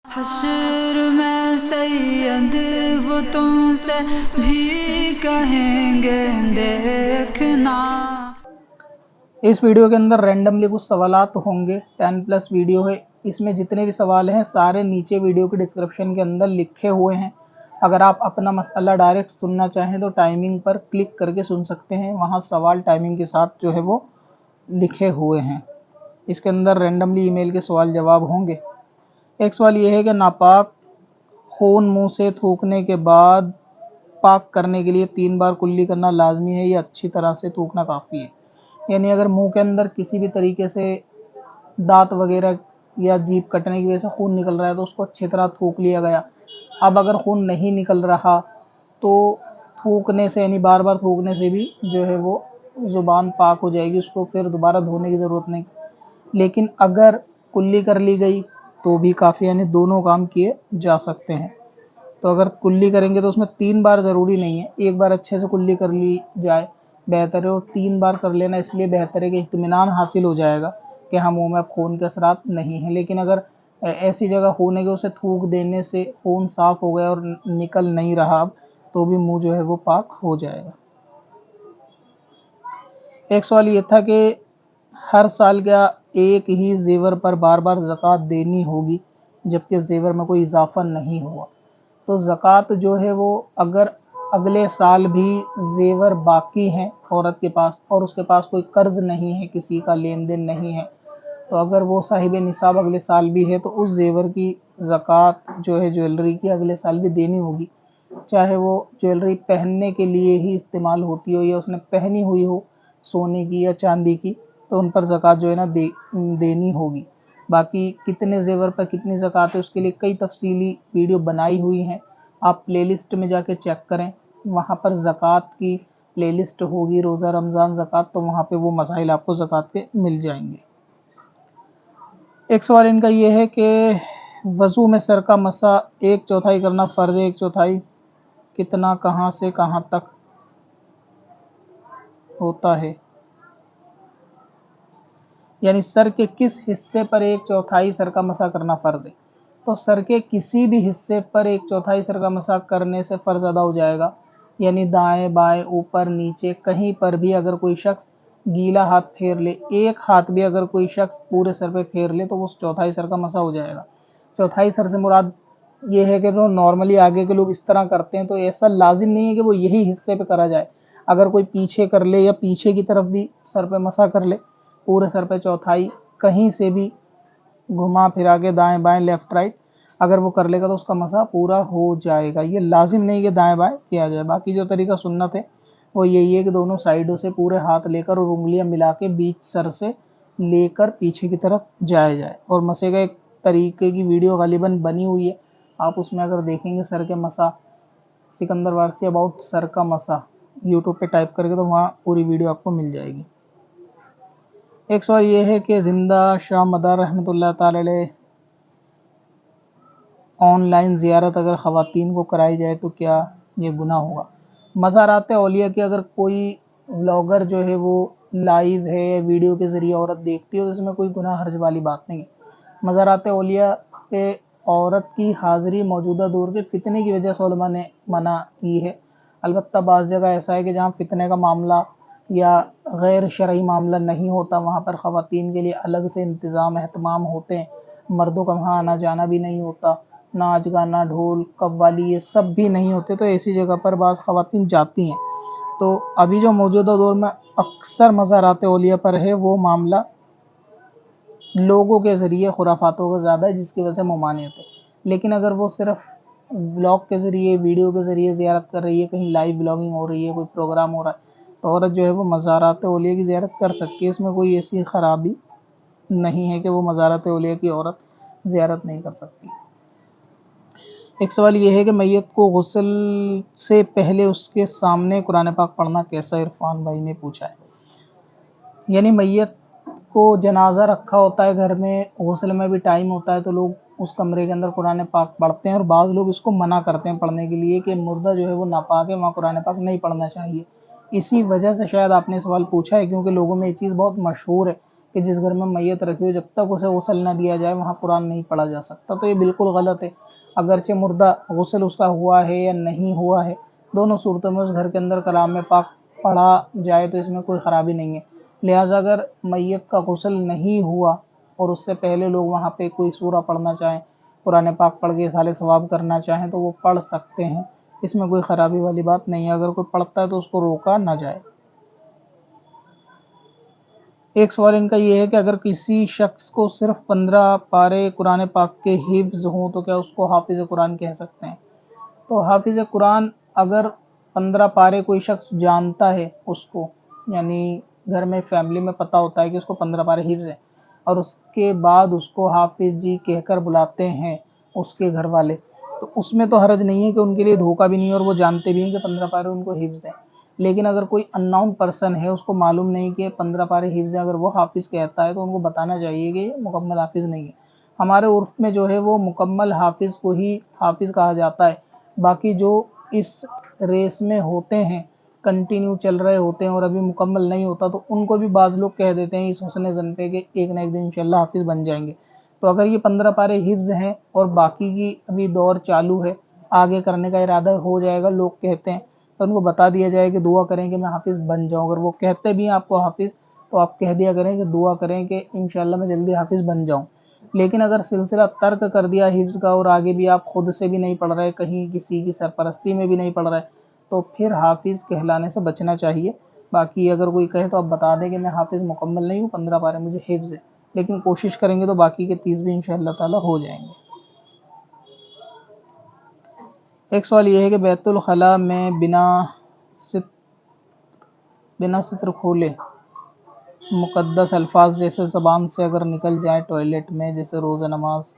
حشر میں سید وہ تم سے بھی کہیں گے دیکھنا۔ اس ویڈیو کے اندر رینڈملی کچھ سوالات ہوں گے، 10+ ویڈیو ہے۔ اس میں جتنے بھی سوال ہیں سارے نیچے ویڈیو کے ڈسکرپشن کے اندر لکھے ہوئے ہیں۔ اگر آپ اپنا مسئلہ ڈائریکٹ سننا چاہیں تو ٹائمنگ پر کلک کر کے سن سکتے ہیں، وہاں سوال ٹائمنگ کے ساتھ جو ہے وہ لکھے ہوئے ہیں۔ اس کے اندر رینڈملی ای میل کے سوال جواب ہوں گے۔ ایک سوال یہ ہے کہ ناپاک خون منہ سے تھوکنے کے بعد پاک کرنے کے لیے 3 بار کلی کرنا لازمی ہے یا اچھی طرح سے تھوکنا کافی ہے؟ یعنی اگر منہ کے اندر کسی بھی طریقے سے دانت وغیرہ یا جیب کٹنے کی وجہ سے خون نکل رہا ہے تو اس کو اچھی طرح تھوک لیا گیا۔ اب اگر خون نہیں نکل رہا تو تھوکنے سے یعنی بار بار تھوکنے سے بھی جو ہے وہ زبان پاک ہو جائے گی، اس کو پھر دوبارہ دھونے کی ضرورت نہیں۔ لیکن اگر کلی کر لی گئی تو بھی کافی، یعنی دونوں کام کیے جا سکتے ہیں۔ تو اگر کلی کریں گے تو اس میں 3 بار ضروری نہیں ہے، ایک بار اچھے سے کلی کر لی جائے بہتر ہے، اور 3 بار کر لینا اس لیے بہتر ہے کہ اطمینان حاصل ہو جائے گا کہ ہم منہ میں خون کے اثرات نہیں ہیں۔ لیکن اگر ایسی جگہ خون ہے کہ اسے تھوک دینے سے خون صاف ہو گیا اور نکل نہیں رہا اب، تو بھی منہ جو ہے وہ پاک ہو جائے گا۔ ایک سوال یہ تھا کہ ہر سال کیا ایک ہی زیور پر بار بار زکوٰۃ دینی ہوگی جبکہ زیور میں کوئی اضافہ نہیں ہوا؟ تو زکوٰۃ جو ہے وہ اگر اگلے سال بھی زیور باقی ہیں عورت کے پاس اور اس کے پاس کوئی قرض نہیں ہے، کسی کا لین دین نہیں ہے، تو اگر وہ صاحب نصاب اگلے سال بھی ہے تو اس زیور کی زکوٰۃ جو ہے جویلری کی اگلے سال بھی دینی ہوگی، چاہے وہ جویلری پہننے کے لیے ہی استعمال ہوتی ہو یا اس نے پہنی ہوئی ہو سونے کی یا چاندی کی، تو ان پر زکوٰۃ جو ہے نا دینی ہوگی۔ باقی کتنے زیور پر کتنی زکوٰۃ ہے اس کے لیے کئی تفصیلی ویڈیو بنائی ہوئی ہیں، آپ پلے لسٹ میں جا کے چیک کریں، وہاں پر زکوٰۃ کی پلے لسٹ ہوگی، روزہ رمضان زکوٰۃ، تو وہاں پہ وہ مسائل آپ کو زکوٰۃ کے مل جائیں گے۔ ایک سوال ان کا یہ ہے کہ وضو میں سر کا مسح 1/4 کرنا فرض ہے، 1/4 کتنا کہاں سے کہاں تک ہوتا ہے؟ یعنی سر کے کس حصے پر 1/4 سر کا مسح کرنا فرض ہے؟ تو سر کے کسی بھی حصے پر 1/4 سر کا مسح کرنے سے فرض ادا ہو جائے گا، یعنی دائیں بائیں اوپر نیچے کہیں پر بھی اگر کوئی شخص گیلا ہاتھ پھیر لے، ایک ہاتھ بھی اگر کوئی شخص پورے سر پہ پھیر لے تو وہ 1/4 سر کا مسح ہو جائے گا۔ 1/4 سر سے مراد یہ ہے کہ جو نارملی آگے کے لوگ اس طرح کرتے ہیں تو ایسا لازم نہیں ہے کہ وہ یہی حصے پہ کرا جائے، اگر کوئی پیچھے کر لے یا پیچھے کی طرف بھی سر پہ مسح کر لے، پورے سر پہ 1/4 کہیں سے بھی گھما پھرا کے دائیں بائیں لیفٹ رائٹ اگر وہ کر لے گا تو اس کا مسح پورا ہو جائے گا۔ یہ لازم نہیں کہ دائیں بائیں کیا جائے، باقی جو طریقہ سنت ہے وہ یہی ہے کہ دونوں سائیڈوں سے پورے ہاتھ لے کر اور انگلیاں ملا کے بیچ سر سے لے کر پیچھے کی طرف جائے اور مسح کا ایک طریقے کی ویڈیو غالباً بنی ہوئی ہے، آپ اس میں اگر دیکھیں گے سر کے مسح سکندر وارسی اباؤٹ سر کا مسح یوٹیوب پہ ٹائپ کر کے تو وہاں پوری ویڈیو آپ کو مل جائے گی۔ ایک سوال یہ ہے کہ زندہ شاہ مدار رحمۃ اللہ تعالی علیہ آن لائن زیارت اگر خواتین کو کرائی جائے تو کیا یہ گناہ ہوگا؟ مزارات اولیاء کی اگر کوئی ولاگر جو ہے وہ لائیو ہے یا ویڈیو کے ذریعے عورت دیکھتی ہے تو اس میں کوئی گناہ حرج والی بات نہیں ہے۔ مزارات اولیاء پہ عورت کی حاضری موجودہ دور کے فتنے کی وجہ سے علماء نے منع کی ہے، البتہ بعض جگہ ایسا ہے کہ جہاں فتنے کا معاملہ یا غیر شرعی معاملہ نہیں ہوتا وہاں پر خواتین کے لیے الگ سے انتظام اہتمام ہوتے ہیں، مردوں کا وہاں آنا جانا بھی نہیں ہوتا، ناچ گانا ڈھول قوالی یہ سب بھی نہیں ہوتے، تو ایسی جگہ پر بعض خواتین جاتی ہیں۔ تو ابھی جو موجودہ دور میں اکثر مزارات اولیاء پر ہے وہ معاملہ لوگوں کے ذریعے خرافاتوں کا زیادہ ہے جس کی وجہ سے ممانعت ہے، لیکن اگر وہ صرف بلاگ کے ذریعے ویڈیو کے ذریعے زیارت کر رہی ہے، کہیں لائیو بلاگنگ ہو رہی ہے، کوئی پروگرام ہو رہا ہے تو عورت جو ہے وہ مزارات اولیاء کی زیارت کر سکتی ہے، اس میں کوئی ایسی خرابی نہیں ہے کہ وہ مزارات اولیاء کی عورت زیارت نہیں کر سکتی۔ ایک سوال یہ ہے کہ میت کو غسل سے پہلے اس کے سامنے قرآن پاک پڑھنا کیسا؟ عرفان بھائی نے پوچھا ہے۔ یعنی میت کو جنازہ رکھا ہوتا ہے گھر میں، غسل میں بھی ٹائم ہوتا ہے تو لوگ اس کمرے کے اندر قرآن پاک پڑھتے ہیں، اور بعض لوگ اس کو منع کرتے ہیں پڑھنے کے لیے کہ مردہ جو ہے وہ ناپاک ہے، وہاں قرآن پاک نہیں پڑھنا چاہیے۔ اسی وجہ سے شاید آپ نے سوال پوچھا ہے، کیونکہ لوگوں میں یہ چیز بہت مشہور ہے کہ जिस घर में मैयत रखी हो जब तक उसे गुस्ल न दिया जाए वहाँ कुरान नहीं पढ़ा जा सकता। तो ये बिल्कुल गलत है। अगरचे मुर्दा गुस्ल उसका हुआ है या नहीं हुआ है, दोनों सूरतों में उस घर के अंदर कलाम पाक पढ़ा जाए तो इसमें कोई ख़राबी नहीं है। लिहाजा अगर मैयत का गुस्ल नहीं हुआ और उससे पहले लोग वहाँ पे कोई सूरा पढ़ना चाहें, कुरान पाक पढ़ के इसाले सवाब करना चाहें तो वो पढ़ सकते हैं, इसमें कोई ख़राबी वाली बात नहीं है। अगर कोई पढ़ता है तो उसको रोका ना जाए। एक सवाल इनका ये है कि अगर किसी शख्स को सिर्फ 15 पारे कुरान पाक के हिफ्ज़ हों तो क्या उसको हाफिज़ कुरान कह सकते हैं? तो हाफिज़ कुरान अगर 15 पारे कोई शख्स जानता है उसको, यानी घर में फैमिली में पता होता है कि उसको 15 पारे हिफ्ज़ है और उसके बाद उसको हाफिज़ जी कहकर बुलाते हैं उसके घर वाले, तो उसमें तो हरज नहीं है कि उनके लिए धोखा भी नहीं है और वो जानते भी हैं कि 15 पारे उनको हिफ्ज़ है। लेकिन अगर कोई अननोन पर्सन है, उसको मालूम नहीं कि 15 पारे हिफ्ज़ है, अगर वो हाफिज़ कहता है तो उनको बताना चाहिए कि ये मुकम्मल हाफिज़ नहीं है। हमारे उर्फ़ में जो है वो मुकम्मल हाफिज़ को ही हाफिज़ कहा जाता है। बाकी जो इस रेस में होते हैं, कंटिन्यू चल रहे होते हैं और अभी मुकम्मल नहीं होता, तो उनको भी बाज़ लोग कह देते हैं इस हुस्न ज़न पे कि एक ना एक दिन इंशाल्लाह हाफिज़ बन जाएंगे। तो अगर ये 15 पारे हिफ्ज़ हैं और बाकी की अभी दौर चालू है, आगे करने का इरादा हो जाएगा, लोग कहते हैं, तो उनको बता दिया जाए कि दुआ करें कि मैं हाफिज़ बन जाऊँ। अगर वो कहते भी हैं आपको हाफिज़, तो आप कह दिया करें कि दुआ करें कि इंशाल्लाह मैं जल्दी हाफिज़ बन जाऊँ। लेकिन अगर सिलसिला तर्क कर दिया हिफ्ज़ का और आगे भी आप खुद से भी नहीं पढ़ रहे, कहीं किसी की सरपरस्ती में भी नहीं पढ़ रहे, तो फिर हाफिज़ कहलाने से बचना चाहिए। बाकी अगर कोई कहे तो आप बता दें कि मैं हाफिज़ मुकम्मल नहीं हूँ, 15 पारे मुझे हिफ्ज़ है, लेकिन कोशिश करेंगे तो बाकी के 30 भी इंशाअल्लाह ताला हो जाएंगे। एक सवाल ये है कि बैतुल खला में बिना सित्र खोले मुक़द्दस अल्फाज जैसे ज़बान से अगर निकल जाए टॉयलेट में, जैसे रोज़ा नमाज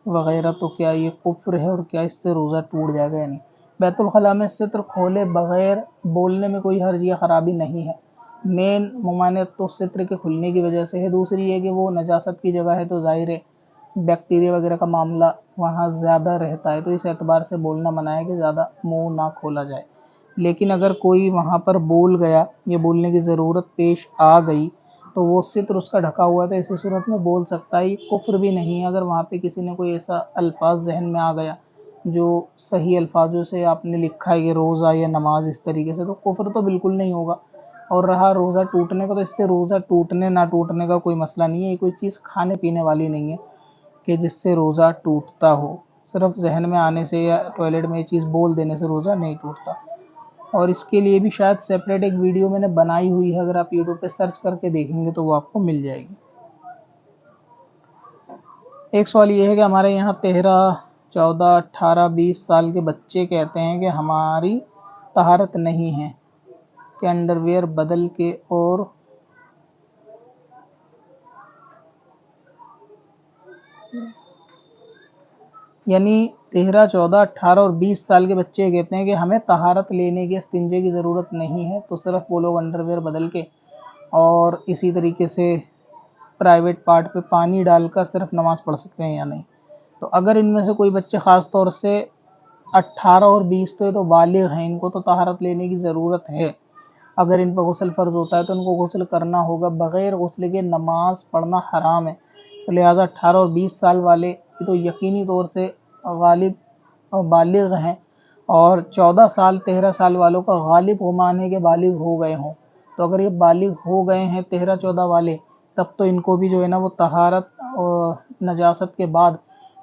वगैरह, तो क्या ये कुफ्र है और क्या इससे रोज़ा टूट जाएगा या नहीं? बैतुल खला में सित्र खोले बगैर बोलने में कोई हर्ज या ख़राबी नहीं है। मेन ममानियत तो सित्र के खुलने की वजह से है। दूसरी है कि वो नजासत की जगह है तो ज़ाहिर है बैक्टीरिया वगैरह का मामला वहाँ ज़्यादा रहता है, तो इस एतबार से बोलना मना है कि ज़्यादा मुँह ना खोला जाए। लेकिन अगर कोई वहाँ पर बोल गया या बोलने की ज़रूरत पेश आ गई तो वो सित्र उसका ढका हुआ है तो ऐसी सूरत में बोल सकता है, ये कुफ्र भी नहीं है। अगर वहाँ पे किसी ने कोई ऐसा अल्फाज जहन में आ गया जो सही अल्फाजों से आपने लिखा है कि रोज़ा या नमाज इस तरीके से, तो कुफ्र तो बिल्कुल नहीं होगा। और रहा रोज़ा टूटने का, तो इससे रोज़ा टूटने ना टूटने का कोई मसला नहीं है। ये कोई चीज़ खाने पीने वाली नहीं है कि जिससे रोज़ा टूटता हो। सिर्फ जहन में आने से या टॉयलेट में ये चीज़ बोल देने से रोज़ा नहीं टूटता। और इसके लिए भी शायद सेपरेट एक वीडियो मैंने बनाई हुई है, अगर आप यूट्यूब पे सर्च करके देखेंगे तो वो आपको मिल जाएगी। एक सवाल ये है कि हमारे यहाँ 13, 14, 18, 20 साल के बच्चे कहते हैं कि हमारी तहारत नहीं है कि अंडरवियर बदल के, और यानी 13, 14, 18 और 20 साल के बच्चे कहते हैं कि हमें तहारत लेने के इस्तिंजे की ज़रूरत नहीं है, तो सिर्फ वो लोग अंडरवियर बदल के और इसी तरीके से प्राइवेट पार्ट पे पानी डालकर सिर्फ नमाज़ पढ़ सकते हैं या नहीं। तो अगर इनमें से कोई बच्चे ख़ास तौर से 18 और 20 तो बालिग हैं, इनको तो तहारत लेने की ज़रूरत है। अगर इन पर गुस्ल फ़र्ज़ होता है तो उनको गुस्ल करना होगा, बग़ैर गुस्ल के नमाज़ पढ़ना हराम है। तो लिहाजा 18 और 20 साल वाले तो यकीनी तौर से गालिब बालिग हैं, और 14 साल 13 साल वालों का गालिब गुमान है कि बालिग हो गए हों। तो अगर ये बालिग हो गए हैं 13-14 वाले, तब तो इनको भी जो है ना वो तहारत और नजासत के बाद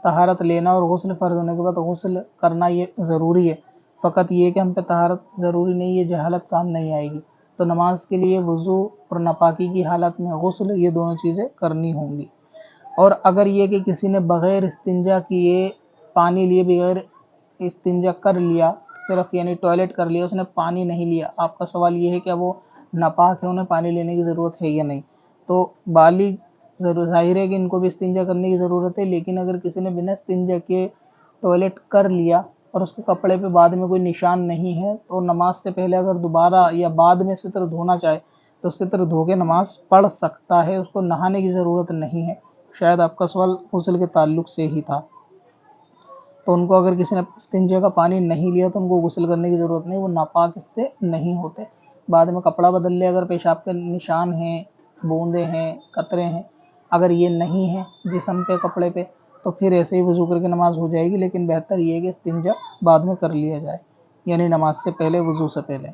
तहारत लेना और गुस्ल फ़र्ज़ होने के बाद गुस्ल करना ये ज़रूरी है। फ़कत ये कि हम पे तहारत ज़रूरी नहीं है, जहालत काम नहीं आएगी। तो नमाज के लिए वज़ू और नापाकी की हालत में गुस्ल, ये दोनों चीज़ें करनी होंगी। और अगर ये कि किसी ने बग़ैर इस्तिंजा किए पानी लिए बगैर इस्तिंजा कर लिया, सिर्फ यानी टॉयलेट कर लिया, उसने पानी नहीं लिया, आपका सवाल ये है क्या वो नापाक है, उन्हें पानी लेने की ज़रूरत है या नहीं? तो बालिग ज़ाहिर है कि इनको भी इस्तिंजा करने की ज़रूरत है। लेकिन अगर किसी ने बिना इस्तिंजा के टॉयलेट कर लिया और उसके कपड़े पे बाद में कोई निशान नहीं है, तो नमाज से पहले अगर दोबारा या बाद में सित्र धोना चाहे तो सित्र धो के नमाज पढ़ सकता है, उसको नहाने की ज़रूरत नहीं है। शायद आपका सवाल गुस्ल के ताल्लुक़ से ही था। तो उनको अगर किसी ने इस्तिंजा का पानी नहीं लिया तो उनको गुस्ल करने की ज़रूरत नहीं, वो नापाक इससे नहीं होते। बाद में कपड़ा बदल ले, अगर पेशाब के निशान हैं बूंदे हैं, कतरे हैं, अगर ये नहीं है जिस्म पे, कपड़े पे, तो फिर ऐसे ही वज़ू करके नमाज हो जाएगी। लेकिन बेहतर ये है कि इस्तिंजा बाद में कर लिया जाए, यानी नमाज से पहले, वज़ू से पहले।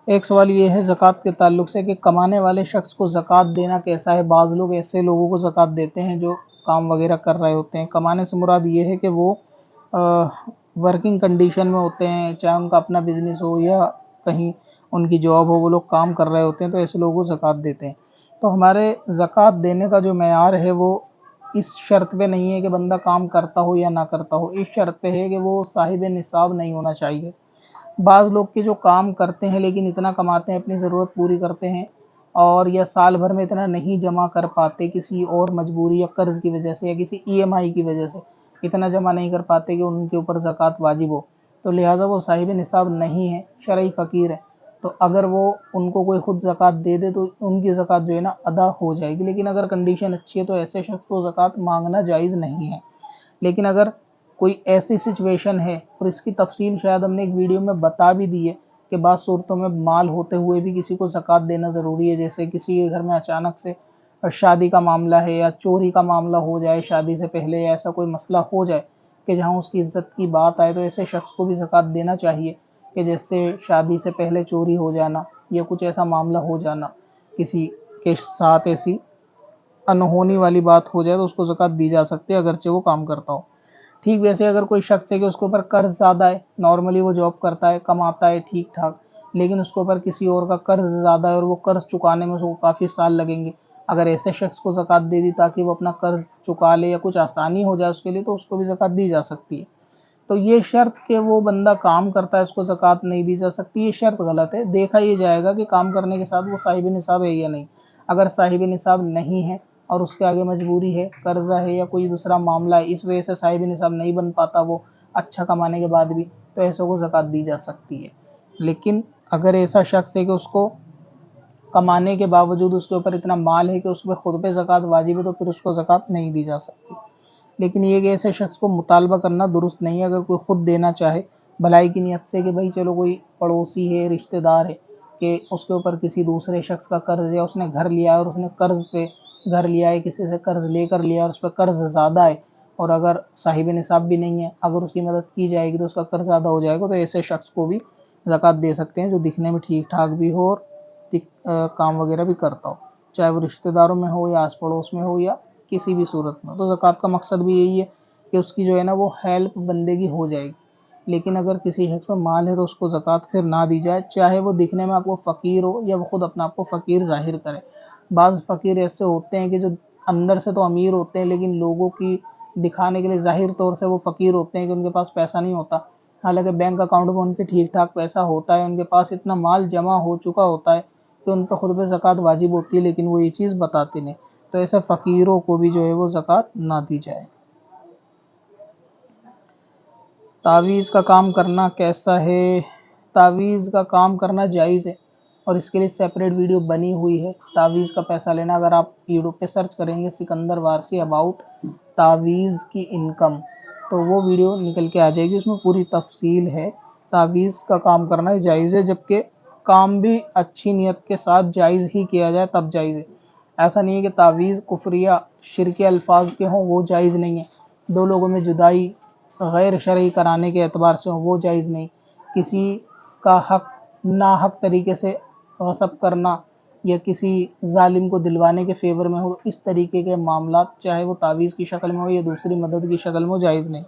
एक सवाल ये है ज़कात के ताल्लुक से कि कमाने वाले शख्स को ज़कात देना कैसा है। बाज़ लोग ऐसे लोगों को ज़कात देते हैं जो काम वगैरह कर रहे होते हैं। कमाने से मुराद ये है कि वो वर्किंग कंडीशन में होते हैं, चाहे उनका अपना बिज़नेस हो या कहीं उनकी जॉब हो, वो लोग काम कर रहे होते हैं, तो ऐसे लोगों को ज़कात देते हैं। तो हमारे ज़कात देने का जो मेयार है वो इस शर्त पे नहीं है कि बंदा काम करता हो या ना करता हो, इस शर्त पे है कि वो साहिब निसाब नहीं होना चाहिए। बाज़ लोग के जो काम करते हैं लेकिन इतना कमाते हैं, अपनी ज़रूरत पूरी करते हैं, और या साल भर में इतना नहीं जमा कर पाते किसी और मजबूरी या कर्ज़ की वजह से या किसी ईएमआई की वजह से इतना जमा नहीं कर पाते कि उनके ऊपर ज़कात वाजिब हो, तो लिहाजा वो साहिब निसाब नहीं है, शरई फ़कीर है। तो अगर वो उनको कोई ख़ुद ज़कात दे दे तो उनकी ज़कात जो है ना अदा हो जाएगी। लेकिन अगर कंडीशन अच्छी है तो ऐसे शख्स को ज़कात मांगना जायज़ नहीं है। लेकिन अगर कोई ऐसी सिचुएशन है, और इसकी तफसील शायद हमने एक वीडियो में बता भी दी है कि बाज़ सूरतों में माल होते हुए भी किसी को ज़कात देना ज़रूरी है, जैसे किसी के घर में अचानक से शादी का मामला है या चोरी का मामला हो जाए शादी से पहले, या ऐसा कोई मसला हो जाए कि जहाँ उसकी इज़्ज़त की बात आए, तो ऐसे शख्स को भी ज़कात देना चाहिए कि जैसे शादी से पहले चोरी हो जाना या कुछ ऐसा मामला हो जाना, किसी के साथ ऐसी अनहोनी वाली बात हो जाए, तो उसको ज़कात दी जा सकती है अगरचे वो काम करता हो। ठीक वैसे अगर कोई शख्स है कि उसके ऊपर कर्ज़ ज़्यादा है, नॉर्मली वो जॉब करता है, कमाता है ठीक ठाक, लेकिन उसके ऊपर किसी और का कर्ज़ ज़्यादा है और वो कर्ज़ चुकाने में उसको काफ़ी साल लगेंगे, अगर ऐसे शख्स को ज़कात दे दी ताकि वो अपना कर्ज़ चुका ले या कुछ आसानी हो जाए उसके लिए, तो उसको भी ज़कात दी जा सकती है। तो ये शर्त कि वो बंदा काम करता है उसको ज़कात नहीं दी जा सकती, ये शर्त गलत है। देखा ये जाएगा कि काम करने के साथ वो साहिब निसाब है या नहीं। अगर साहिब निसाब नहीं है और उसके आगे मजबूरी है, कर्ज़ा है या कोई दूसरा मामला है, इस वजह से साहिब निसाब नहीं बन पाता वो अच्छा कमाने के बाद भी, तो ऐसों को ज़कात दी जा सकती है। लेकिन अगर ऐसा शख्स है कि उसको कमाने के बावजूद उसके ऊपर इतना माल है कि उस पर ख़ुद पे ज़कात वाजिब है, तो फिर उसको ज़कात नहीं दी जा सकती। लेकिन ये कि ऐसे शख्स को मुतालबा करना दुरुस्त नहीं है। अगर कोई ख़ुद देना चाहे भलाई की नीयत से कि भाई चलो कोई पड़ोसी है, रिश्तेदार है, कि उसके ऊपर किसी दूसरे शख्स का कर्ज़ है, उसने घर लिया है और उसने कर्ज़ पे घर लिया है, किसी से कर्ज़ लेकर लिया और उस पर कर्ज़ ज़्यादा है, और अगर साहिब निसाब भी नहीं है, अगर उसकी मदद की जाएगी तो उसका कर्ज़ ज़्यादा हो जाएगा, तो ऐसे शख्स को भी ज़कात दे सकते हैं जो दिखने में ठीक ठाक भी हो और काम वगैरह भी करता हो, चाहे वो रिश्तेदारों में हो या आस पड़ोस में हो या किसी भी सूरत में। तो ज़कात का मकसद भी यही है कि उसकी जो है ना वो हेल्प बंदे की हो जाएगी। लेकिन अगर किसी शख्स में माल है तो उसको ज़कात फिर ना दी जाए, चाहे वो दिखने में आपको फ़कीर हो या वो ख़ुद अपने आप को फ़कीर ज़ाहिर करे। बाज़ फ़कीर ऐसे होते हैं कि जो अंदर से तो अमीर होते हैं, लेकिन लोगों की दिखाने के लिए ज़ाहिर तौर से वो फ़कीर होते हैं कि उनके पास पैसा नहीं होता, हालांकि बैंक अकाउंट में उनके ठीक ठाक पैसा होता है, उनके पास इतना माल जमा हो चुका होता है कि उन पर ख़ुद पे ज़कात वाजिब होती है, लेकिन वो ये चीज़ बताते नहीं। तो ऐसे फ़कीरों को भी जो है वो ज़कात ना दी जाए। तावीज़ का काम करना कैसा है? तावीज़ का काम करना जायज़ है और इसके लिए सेपरेट वीडियो बनी हुई है। तावीज़ का पैसा लेना, अगर आप यूट्यूब पे सर्च करेंगे सिकंदर वारसी अबाउट तावीज़ की इनकम, तो वो वीडियो निकल के आ जाएगी, उसमें पूरी तफसील है। तावीज़ का काम करना जायज़ है, जबकि काम भी अच्छी नीयत के साथ जायज़ ही किया जाए तब जायज़ है। ऐसा नहीं है कि तावीज़ कुफ्रिया शिरकी अल्फाज के हों वो जायज़ नहीं है, दो लोगों में जुदाई गैर शरई कराने के एतबार से हो वो जायज़ नहीं, किसी का हक़ नाहक तरीके से गसब करना या किसी ज़ालिम को दिलवाने के फ़ेवर में हो, इस तरीके के मामलात चाहे वो तावीज़ की शक्ल में हो या दूसरी मदद की शक्ल में हो, जायज़ नहीं।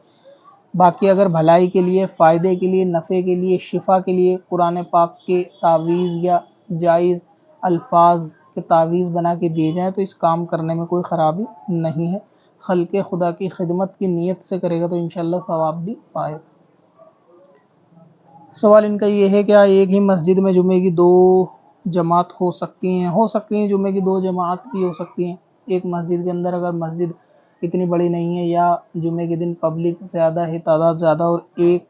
बाकी अगर भलाई के लिए, फ़ायदे के लिए, नफ़े के लिए, शिफा के लिए कुरान पाक के तावीज़ या जायज़ अल्फाज के तावीज़ बना के दिए जाएँ तो इस काम करने में कोई ख़राबी नहीं है। खल्क़े खुदा की खिदमत की नीयत से करेगा तो इंशाअल्लाह सवाब भी पाएगा। सवाल इनका ये है, क्या एक ही मस्जिद में जुमे की 2 जमात हो सकती हैं? हो सकती हैं, जुमे की 2 जमात भी हो सकती हैं। एक मस्जिद के अंदर अगर मस्जिद इतनी बड़ी नहीं है या जुमे के दिन पब्लिक ज़्यादा है, तादाद ज़्यादा, और एक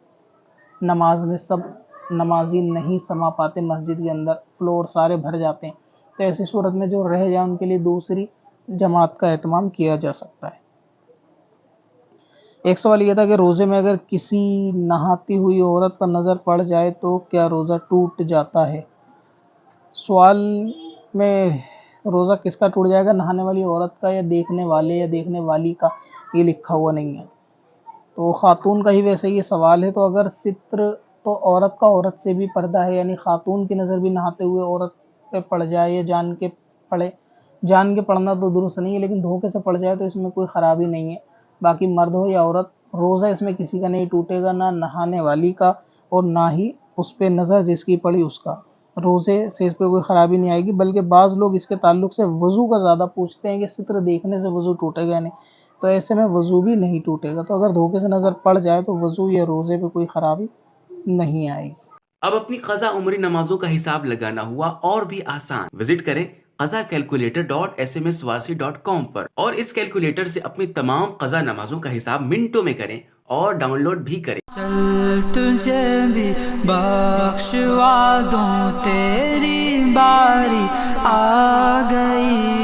नमाज में सब नमाजी नहीं समा पाते मस्जिद के अंदर, फ्लोर सारे भर जाते हैं, तो ऐसी सूरत में जो रह जाए उनके लिए दूसरी जमात का एहतमाम किया जा सकता है। एक सवाल ये था कि रोज़े में अगर किसी नहाती हुई औरत पर नज़र पड़ जाए तो क्या रोज़ा टूट जाता है? सवाल میں روزہ کس کا ٹوٹ جائے گا, نہانے والی عورت کا یا دیکھنے والے یا دیکھنے والی کا, یہ لکھا ہوا نہیں ہے. تو خاتون کا ہی ویسے یہ سوال ہے. تو اگر ستر تو عورت کا عورت سے بھی پردہ ہے, یعنی خاتون کی نظر بھی نہاتے ہوئے عورت پہ پڑ جائے یا جان کے پڑے, جان کے پڑھنا تو درست نہیں ہے, لیکن دھوکے سے پڑ جائے تو اس میں کوئی خرابی نہیں ہے. باقی مرد ہو یا عورت, روزہ اس میں کسی کا نہیں ٹوٹے گا, نہ نہانے والی کا اور نہ ہی اس پہ نظر جس کی پڑی اس کا. روزے سے اس پہ کوئی خرابی نہیں آئے گی. بلکہ بعض لوگ اس کے تعلق سے وضو کا زیادہ پوچھتے ہیں کہ ستر دیکھنے سے وضو ٹوٹے گا نہیں, تو ایسے میں وضو بھی نہیں ٹوٹے گا. تو اگر دھوکے سے نظر پڑ جائے تو وضو یا روزے پہ کوئی خرابی نہیں آئے گی. اب اپنی قضا عمری نمازوں کا حساب لگانا ہوا اور بھی آسان. وزٹ کریں qazakalculator.smswarsi.com پر اور اس کیلکولیٹر سے اپنی تمام قضا نمازوں کا حساب منٹوں میں کریں اور ڈاؤن لوڈ بھی کریں. چل تجھے بھی بخشوا دوں, تیری باری آ گئی